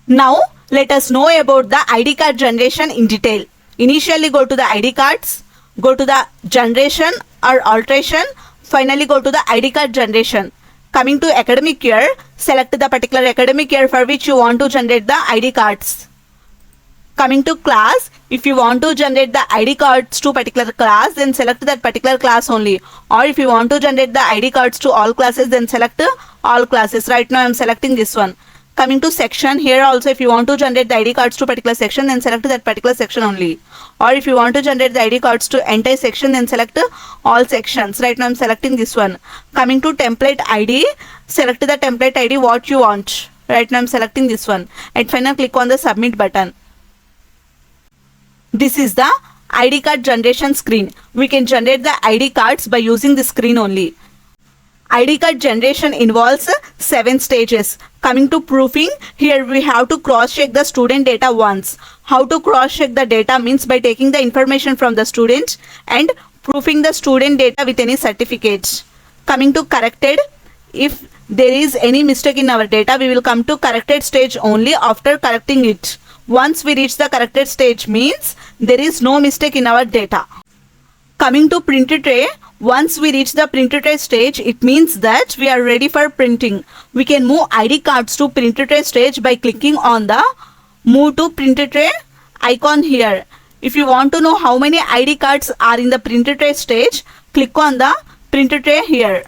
Now let us know about the ID card generation in detail. Initially go to the ID cards, go to the generation or alteration, finally go to the ID card generation. Coming to academic year, select the particular academic year for which you want to generate the ID cards. Coming to class, if you want to generate the ID cards to particular class, then select that particular class only. Or if you want to generate the ID cards to all classes, then select all classes. Right now I am selecting this one. Coming to section, here also if you want to generate the ID cards to particular section, then select that particular section only. Or if you want to generate the ID cards to entire section, then select all sections. Right now I am selecting this one. Coming to template ID, select the template ID what you want. Right now I am selecting this one. And finally click on the submit button. This is the ID card generation screen. We can generate the ID cards by using this screen only. ID card generation involves 7 stages. Coming to proofing, here we have to cross-check the student data once. How to cross-check the data means by taking the information from the student and proofing the student data with any certificates. Coming to corrected, if there is any mistake in our data, we will come to corrected stage only after correcting it. Once we reach the corrected stage means there is no mistake in our data. Coming to print tray, once we reach the print tray stage, it means that we are ready for printing. We can move ID cards to print tray stage by clicking on the move to print tray icon here. If you want to know how many ID cards are in the print tray stage, click on the print tray here.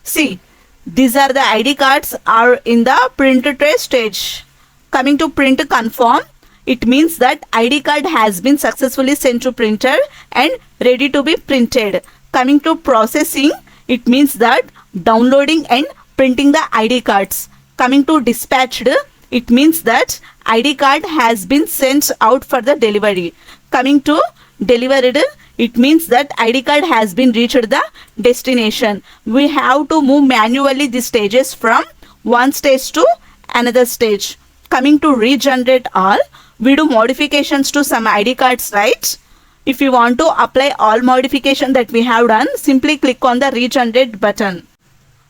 See, these are the ID cards are in the print tray stage. Coming to print confirm, it means that ID card has been successfully sent to printer and ready to be printed. Coming to processing, it means that downloading and printing the ID cards. Coming to dispatched, it means that ID card has been sent out for the delivery. Coming to delivered, it means that ID card has been reached the destination. We have to move manually the stages from one stage to another stage. Coming to regenerate all, we do modifications to some ID cards, right? If you want to apply all modification that we have done, simply click on the regenerate button.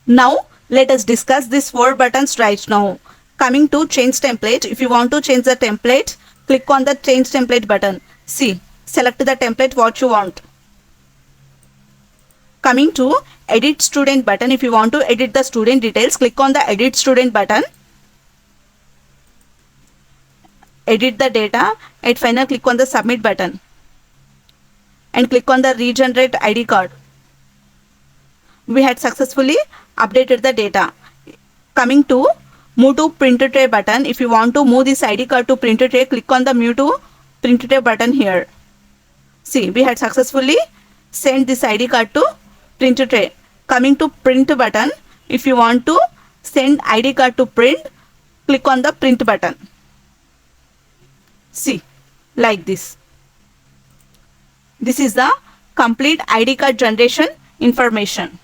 Now let us discuss these 4 buttons right now. Coming to change template, if you want to change the template, click on the change template button. See, select the template what you want. Coming to edit student button, if you want to edit the student details, click on the edit student button. Edit the data and finally click on the submit button and click on the regenerate ID card. We had successfully updated the data. Coming to move to print tray button, if you want to move this ID card to print tray, click on the move to print tray button here. See, we had successfully sent this ID card to print tray. Coming to print button, if you want to send ID card to print, click on the print button. See, like this. This is the complete ID card generation information.